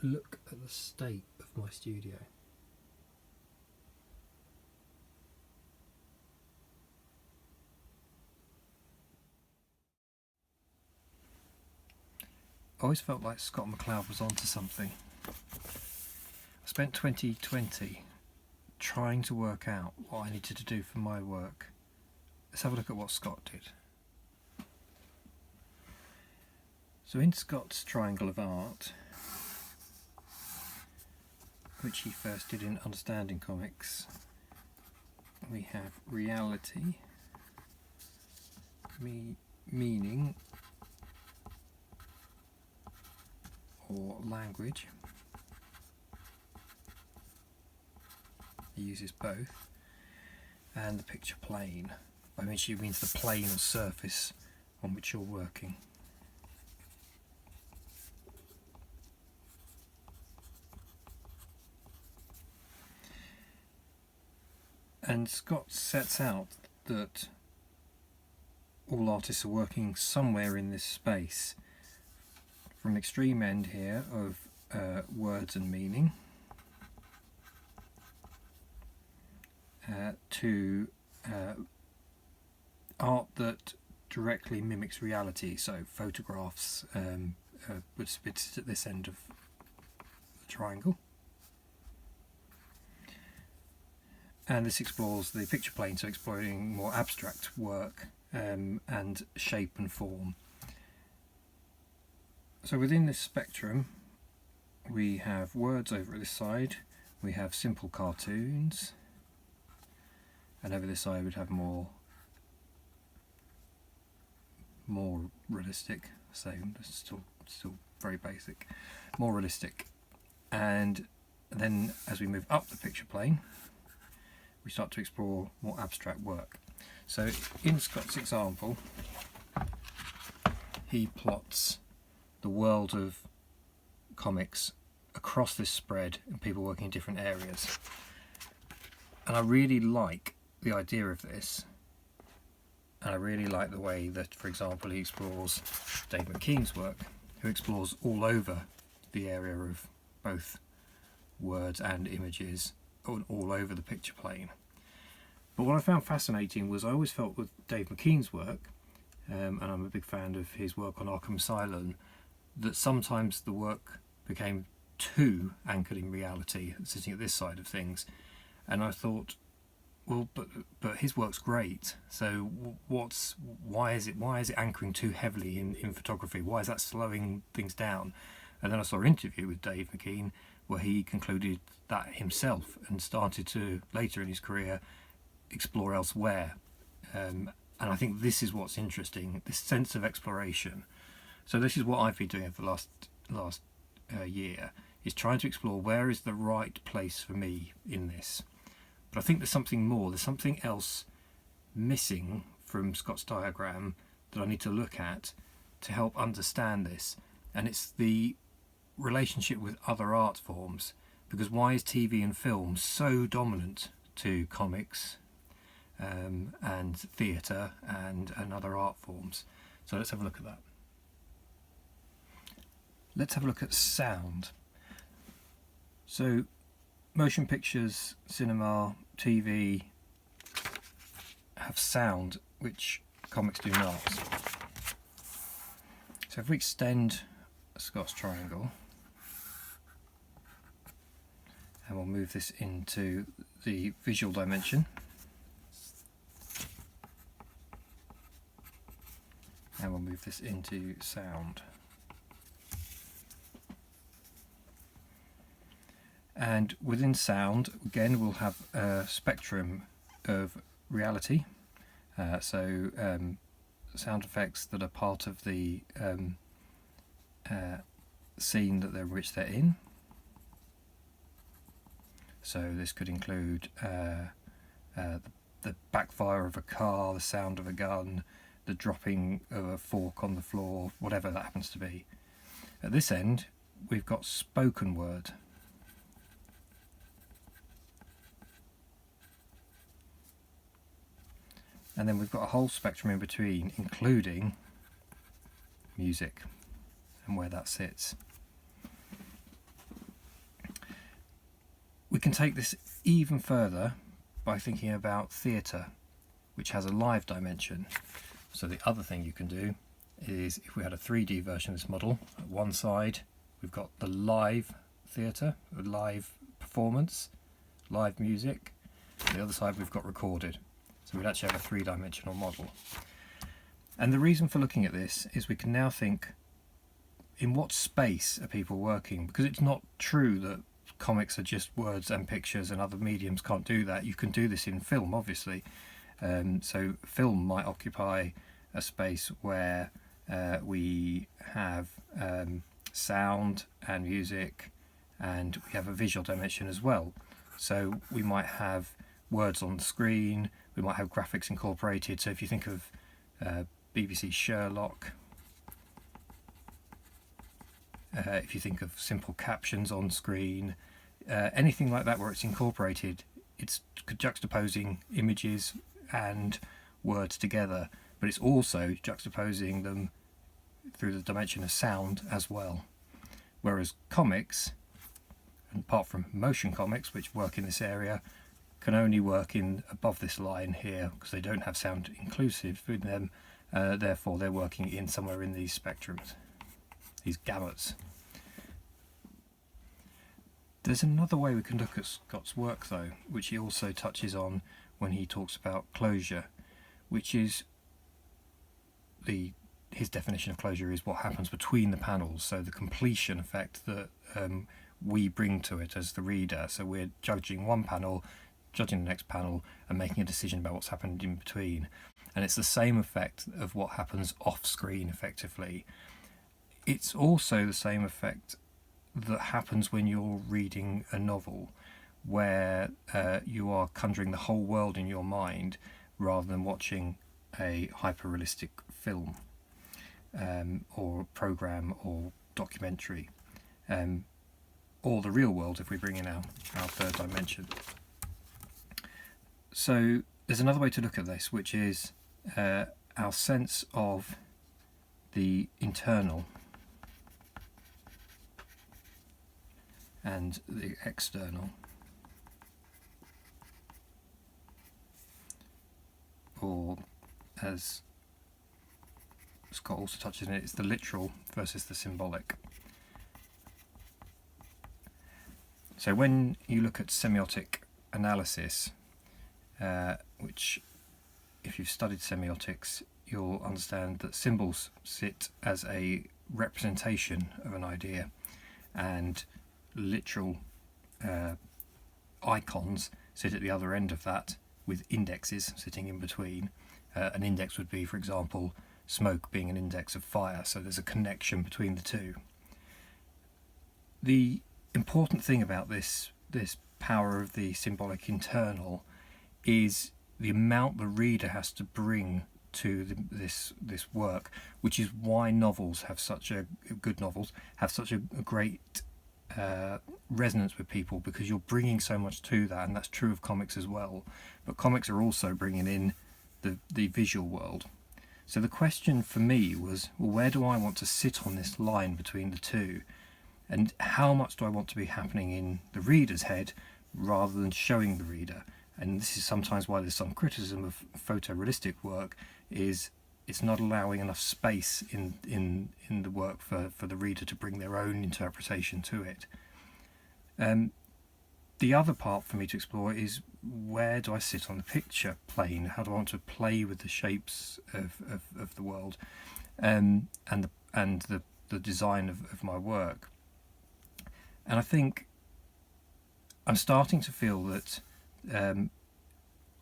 look at the state of my studio. I always felt like Scott McCloud was onto something. I spent 2020 trying to work out what I needed to do for my work. Let's have a look at what Scott did. So in Scott's triangle of art, which he first did in Understanding Comics, we have reality, meaning or language. He uses both, and the picture plane, by which he means the plane or surface on which you're working. And Scott sets out that all artists are working somewhere in this space, from the extreme end here of words and meaning to art that directly mimics reality, so photographs, which is at this end of the triangle. And this explores the picture plane, so exploring more abstract work and shape and form. So within this spectrum we have words over at this side, we have simple cartoons, and over this side we'd have more realistic, so still very basic, more realistic. And then as we move up the picture plane we start to explore more abstract work. So in Scott's example he plots the world of comics across this spread and people working in different areas, and I really like the idea of this, and I really like the way that, for example, he explores Dave McKean's work, who explores all over the area of both words and images, all over the picture plane. But what I found fascinating was I always felt with Dave McKean's work, and I'm a big fan of his work on Arkham Asylum, that sometimes the work became too anchored in reality, sitting at this side of things, and I thought, well, but his work's great, so why is it anchoring too heavily in photography? Why is that slowing things down? And then I saw an interview with Dave McKean where he concluded that himself and started to later in his career explore elsewhere, and I think this is what's interesting, this sense of exploration. So this is what I've been doing for the last year, is trying to explore where is the right place for me in this. But I think there's something more, there's something else missing from Scott's diagram that I need to look at to help understand this, and it's the relationship with other art forms. Because why is TV and film so dominant to comics and theatre and other art forms? So let's have a look at that. Let's have a look at sound. So motion pictures, cinema, TV have sound which comics do not. So if we extend Scott's triangle and we'll move this into the visual dimension, and we'll move this into sound. And within sound, again, we'll have a spectrum of reality. Sound effects that are part of the scene which they're in. So this could include the backfire of a car, the sound of a gun, the dropping of a fork on the floor, whatever that happens to be. At this end, we've got spoken word. And then we've got a whole spectrum in between, including music and where that sits. We can take this even further by thinking about theatre, which has a live dimension. So the other thing you can do is, if we had a 3D version of this model, at one side we've got the live theatre, a live performance, live music. On the other side we've got recorded. So we'd actually have a three-dimensional model. And the reason for looking at this is we can now think, in what space are people working? Because it's not true that comics are just words and pictures and other mediums can't do that. You can do this in film, obviously. So film might occupy a space where we have sound and music, and we have a visual dimension as well. So we might have words on the screen, we might have graphics incorporated. So if you think of BBC Sherlock, if you think of simple captions on screen, anything like that where it's incorporated, it's juxtaposing images and words together, but it's also juxtaposing them through the dimension of sound as well. Whereas comics, apart from motion comics, which work in this area, can only work in above this line here because they don't have sound inclusive in them. Therefore they're working in somewhere in these spectrums, these gamuts. There's another way we can look at Scott's work though, which he also touches on when he talks about closure, which is his definition of closure is what happens between the panels, so the completion effect that we bring to it as the reader. So we're judging one panel, judging the next panel, and making a decision about what's happened in between. And it's the same effect of what happens off screen effectively. It's also the same effect that happens when you're reading a novel, where you are conjuring the whole world in your mind rather than watching a hyper-realistic film or program or documentary, or the real world if we bring in our third dimension. So there's another way to look at this, which is our sense of the internal and the external, or as Scott also touches on it, it's the literal versus the symbolic. So when you look at semiotic analysis, which if you've studied semiotics, you'll understand that symbols sit as a representation of an idea, and literal icons sit at the other end of that, with indexes sitting in between. An index would be, for example, smoke being an index of fire, so there's a connection between the two. The important thing about this power of the symbolic internal is the amount the reader has to bring to this work, which is why novels have such good novels have such a great resonance with people, because you're bringing so much to that, and that's true of comics as well. But comics are also bringing in the visual world. So the question for me was, well, where do I want to sit on this line between the two, and how much do I want to be happening in the reader's head rather than showing the reader? And this is sometimes why there's some criticism of photorealistic work, is it's not allowing enough space in the work for the reader to bring their own interpretation to it. The other part for me to explore is, where do I sit on the picture plane? How do I want to play with the shapes of the world, and the design of my work? And I think I'm starting to feel that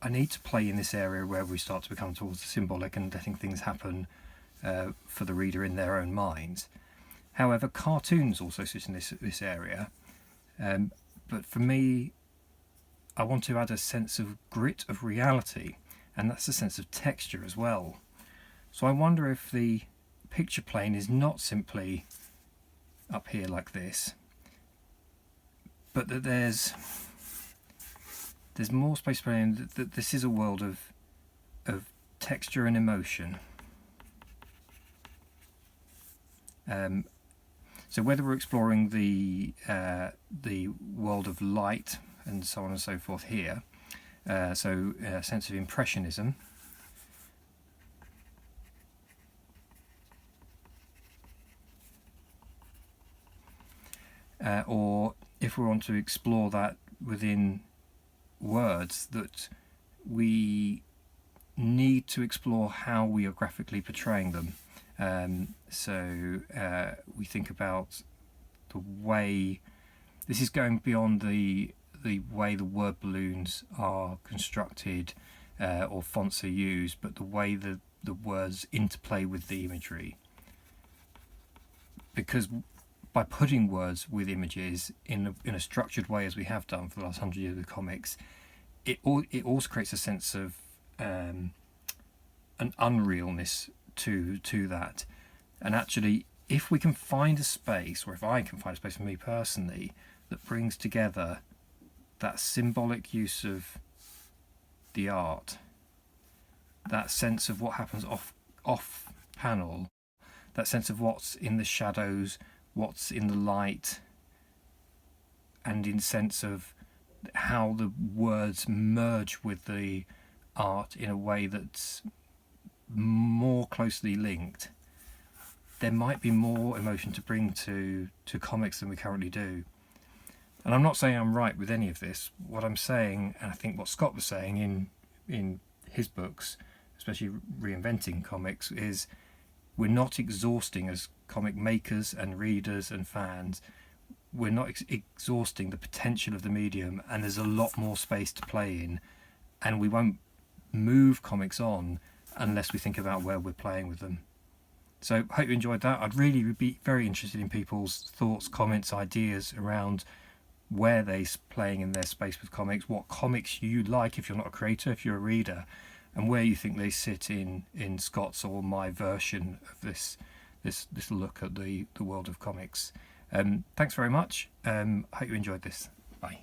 I need to play in this area where we start to become towards the symbolic and letting things happen for the reader in their own minds. However, cartoons also sit in this area, but for me, I want to add a sense of grit of reality, and that's a sense of texture as well. So I wonder if the picture plane is not simply up here like this, but that there's more space playing, that this is a world of texture and emotion. So whether we're exploring the world of light, and so on and so forth here. So a sense of impressionism. Or if we want to explore that within words, that we need to explore how we are graphically portraying them. So we think about the way, this is going beyond the way the word balloons are constructed or fonts are used, but the way the words interplay with the imagery. Because by putting words with images in a structured way, as we have done for the last 100 years with comics, it also creates a sense of an unrealness to that. And actually, if we can find a space, or if I can find a space for me personally, that brings together that symbolic use of the art, that sense of what happens off panel, that sense of what's in the shadows, what's in the light, and in sense of how the words merge with the art in a way that's more closely linked, there might be more emotion to bring to comics than we currently do. And I'm not saying I'm right with any of this. What I'm saying, and I think what Scott was saying in his books, especially Reinventing Comics, is we're not exhausting as comic makers and readers and fans. We're not exhausting the potential of the medium, and there's a lot more space to play in, and we won't move comics on unless we think about where we're playing with them. So hope you enjoyed that. I'd really be very interested in people's thoughts, comments, ideas around where they're playing in their space with comics, what comics you like if you're not a creator, if you're a reader, and where you think they sit in Scott's or my version of this look at the world of comics. Thanks very much. Hope you enjoyed this. Bye.